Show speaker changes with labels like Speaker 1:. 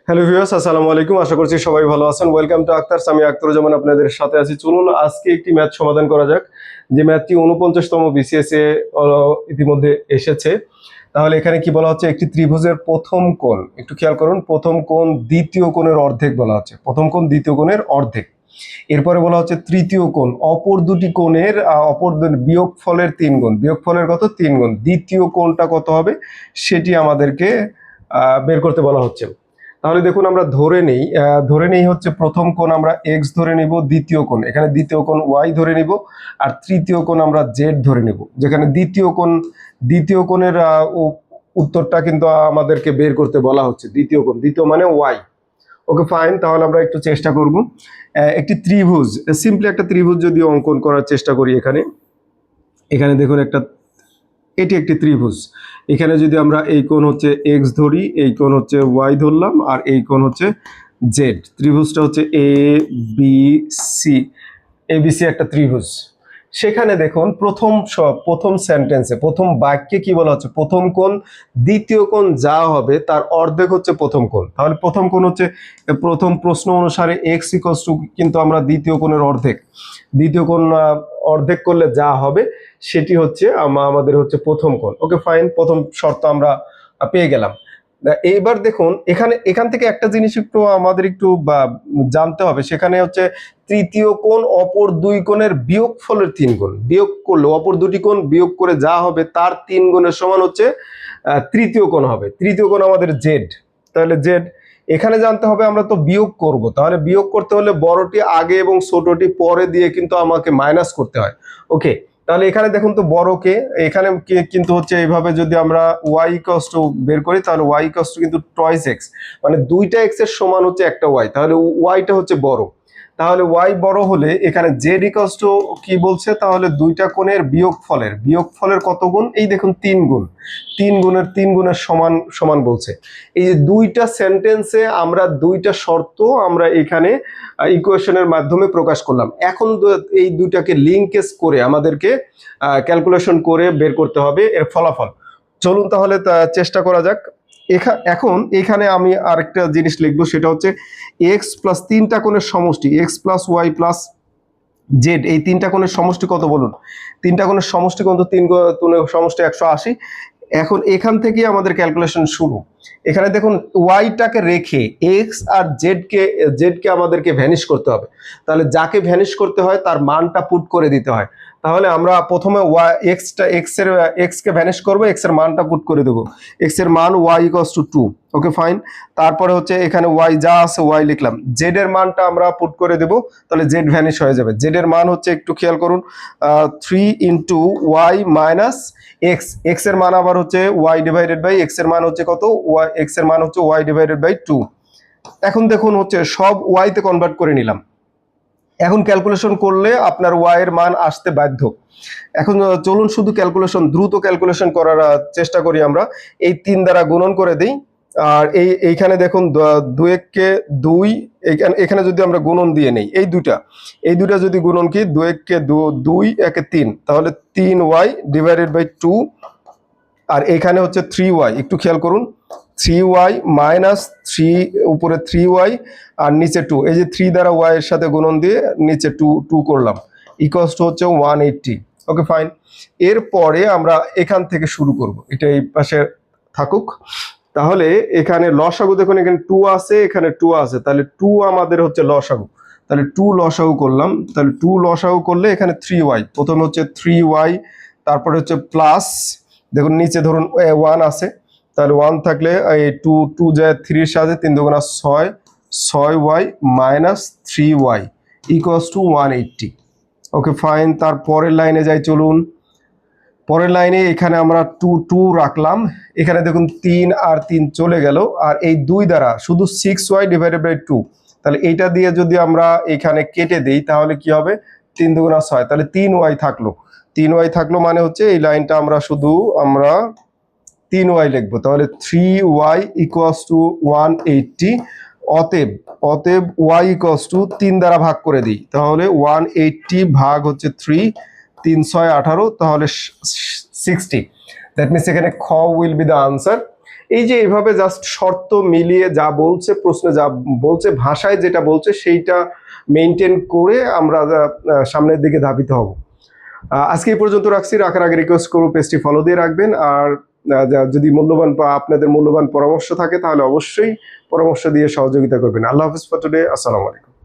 Speaker 1: Hello viewers, আসসালামু আলাইকুম। আশা করছি সবাই ভালো আছেন। ওয়েলকাম টু আক্তারস। আমি আক্তারুজ্জামান আপনাদের সাথে আছি। চলুন আজকে একটি ম্যাথ সমাধান করা যাক, যে ম্যাথটি 49তম বিসিএস এ ইতিমধ্যে এসেছে। তাহলে এখানে কি বলা হচ্ছে, একটি ত্রিভুজের প্রথম কোণ, একটু খেয়াল করুন, প্রথম কোণ দ্বিতীয় কোণের অর্ধেক বলা হচ্ছে, প্রথম কোণ দ্বিতীয় কোণের অর্ধেক। এরপরে বলা হচ্ছে তৃতীয় কোণ অপর দুটি কোণের বিয়োগফলের 3 গুণ, বিয়োগফলের কত 3 গুণ, দ্বিতীয় কোণটা কত হবে সেটি আমাদেরকে বের করতে বলা হচ্ছে। তাহলে দেখুন আমরা ধরে নেই হচ্ছে প্রথম কোণ আমরা এক্স ধরে নিব, দ্বিতীয় কোণ এখানে দ্বিতীয় কোণ ওয়াই ধরে নিব, আর তৃতীয় কোণ আমরা জেড ধরে নিব। যেখানে দ্বিতীয় কোণের উত্তরটা কিন্তু আমাদেরকে বের করতে বলা হচ্ছে। দ্বিতীয় কোণ, দ্বিতীয় মানে ওয়াই। ওকে ফাইন, তাহলে আমরা একটু চেষ্টা করব। একটি ত্রিভুজ, সিম্পলি একটা ত্রিভুজ যদি অঙ্কন করার চেষ্টা করি, এখানে দেখুন এটি একটি ত্রিভুজ। এখানে যদি আমরা এই কোণ হচ্ছে এক্স ধরি, এই কোণ হচ্ছে ওয়াই ধরলাম, আর এই কোণ হচ্ছে জেড। ত্রিভুজটা হচ্ছে এবিসি একটা ত্রিভুজ। সেখানে দেখুন প্রথম সেন্টেন্সে, প্রথম বাক্যে কি বলা হচ্ছে, প্রথম কোণ দ্বিতীয় কোণ যা হবে তার অর্ধেক হচ্ছে প্রথম কোণ। তাহলে প্রথম কোণ হচ্ছে, প্রথম প্রশ্ন অনুসারে এক্স ইকুয়ালস টু, কিন্তু আমরা দ্বিতীয় কোণের অর্ধেক, দ্বিতীয় কোণ অর্ধেক করলে যা হবে সেটি হচ্ছে আমাদের হচ্ছে প্রথম কোণ। ওকে ফাইন, প্রথম শর্ত আমরা পেয়ে গেলাম। এইবার দেখুন এখান থেকে একটা জিনিস একটু আমাদের একটু জানতে হবে। সেখানে হচ্ছে তৃতীয় কোণ অপর দুই কোণের বিয়োগফলের 3 গুণ, বিয়োগ করলে অপর দুটি কোণ বিয়োগ করে যা হবে তার 3 গুণের সমান হচ্ছে তৃতীয় কোণ হবে। তৃতীয় কোণ আমাদের জেড। তাহলে জেড এখানে জানতে হবে, আমরা তো বিয়োগ করব, তাহলে বিয়োগ করতে হলে বড়টি আগে এবং ছোটটি পরে দিয়ে কিন্তু আমাকে মাইনাস করতে হয়। ওকে, তাহলে এখানে দেখুন তো বড়কে এখানে কিন্তু হচ্ছে এইভাবে যদি আমরা ওয়াই ইকুয়ালস টু বের করি, তাহলে ওয়াই ইকুয়ালস টু কিন্তু টয়েস এক্স, মানে দুইটা এক্স এর সমান হচ্ছে একটা ওয়াই, তাহলে ওয়াইটা হচ্ছে বড়। তাহলে ওয়াই বড় হলে এখানে জেড ইকুয়ালস টু কি বলছে, তাহলে দুইটা কোণের বিয়োগফলের কত গুণ, এই দেখুন 3 গুণ, 3 গুণের সমান সমান বলছে। এই যে দুইটা সেন্টেন্সে আমরা দুইটা শর্ত আমরা এখানে ইকুয়েশনের মাধ্যমে প্রকাশ করলাম। এখন এই দুইটাকে লিঙ্কেজ করে আমাদেরকে ক্যালকুলেশন করে বের করতে হবে এর ফলাফল। চলুন তাহলে চেষ্টা করা যাক। এখন এখানে আমি আরেকটা জিনিস লিখবো, সেটা হচ্ছে এক্স প্লাস তিনটা কোণের সমষ্টি, x plus y plus z, এই তিনটা কোণের সমষ্টি কত বলুন? তিনটা কোণের সমষ্টি কত? তিন কোণের সমষ্টি 180। এখন এখান থেকে আমাদের ক্যালকুলেশন শুরু। এখানে দেখুন ওয়াইটাকে রেখে এক্স আর জেডকে আমাদেরকে ভ্যানিশ করতে হবে। তাহলে যাকে ভ্যানিশ করতে হয় তার মানটা পুট করে দিতে হয়। তাহলে আমরা প্রথমে এক্স কে ভ্যানিশ করবো, এক্স এর মানটা পুট করে দেবো। এক্স এর মান y equals to 2। Okay fine, তারপরে হচ্ছে এখানে ওয়াই যা আছে ওয়াই লিখলাম, জেড এর মানটা আমরা পুট করে দেবো, তাহলে জেড ভ্যানিশ হয়ে যাবে। জেড এর মান হচ্ছে, একটু খেয়াল করুন, 3 into y minus x, x এর মান আবার হচ্ছে ওয়াই ডিভাইডেড বাই এক্স এর মান হচ্ছে কত, এক্স এর মান হচ্ছে ওয়াই ডিভাইডেড বাই 2। এখন দেখুন হচ্ছে সব ওয়াই তে কনভার্ট করে নিলাম। এখন ক্যালকুলেশন করলে আপনার ওয়াই এর মান আসতে বাধ্য। এখন চলুন শুধু দ্রুত ক্যালকুলেশন করার চেষ্টা করি আমরা। এই 3 দ্বারা গুণন করে দিই, আর এইখানে দেখুন 2 এখানে যদি আমরা গুণন দিয়ে নেই, এই দুটা যদি গুণন কি, 2 একে 3, তাহলে 3y ডিভাইডেড বাই 2, আর এখানে হচ্ছে 3y, একটু খেয়াল করুন, 3y মাইনাস 3, উপরে 3y আর নিচে 2, এই যে 3 দ্বারা y এর সাথে গুণন দিয়ে নিচে 2 করলাম, ইকুয়ালস টু হচ্ছে 180। ওকে ফাইন, এরপরে আমরা এখান থেকে শুরু করব, এটা এই পাশে থাকুক। তাহলে এখানে লসাগু দেখুন, এখানে 2 আছে, এখানে 2 আছে, তাহলে 2 আমাদের হচ্ছে লসাগু। তাহলে 2 লসাগু করলাম, তাহলে 2 লসাগু করলে এখানে 3y, প্রথমে হচ্ছে 3y, তারপরে হচ্ছে প্লাস, দেখুন নিচে ধরুন 1 আছে, তাহলে 1 থাকলে এই 2 যায় 3 এর সাথে, 3 দুগুণা 6y minus 3y equals to 180। Okay fine, তারপরের লাইনে যাই, চলুন। পরের লাইনে এখানে আমরা 2 রাখলাম, এখানে দেখুন 3 আর 3 চলে গেল, আর এই 2 দ্বারা শুধু 6y ডিভাইডেড বাই 2, তাহলে এইটা দিয়ে যদি আমরা এখানে কেটে দেই তাহলে কি হবে, 3 দুগুণা 6, তাহলে 3y থাকলো, মানে হচ্ছে এই লাইনটা আমরা 3y লিখবো, তাহলে 3y ইকুয়ালস টু 180। অতএব y ইকুয়ালস টু 3 দ্বারা ভাগ করে দিই, তাহলে 180 ভাগ হচ্ছে 3, 3 6 18, তাহলে 60। দ্যাট মিনস এখানে খ উইল বি দ্য আনসার। এই যে এইভাবে জাস্ট শর্ত মিলিয়ে যা বলছে, প্রশ্নে যা বলছে, ভাষায় যেটা বলছে সেইটা মেনটেন করে আমরা সামনের দিকে ধাবিত হব। আজকে এই পর্যন্ত রাখছি। রাখার আগে রিকোয়েস্ট করব পেজটি ফলো দিয়ে রাখবেন। আর যদি মূল্যবান বা আপনাদের মূল্যবান পরামর্শ থাকে তাহলে অবশ্যই পরামর্শ দিয়ে সহযোগিতা করবেন। আল্লাহ হাফিজ ফর টুডে। আসসালামু আলাইকুম।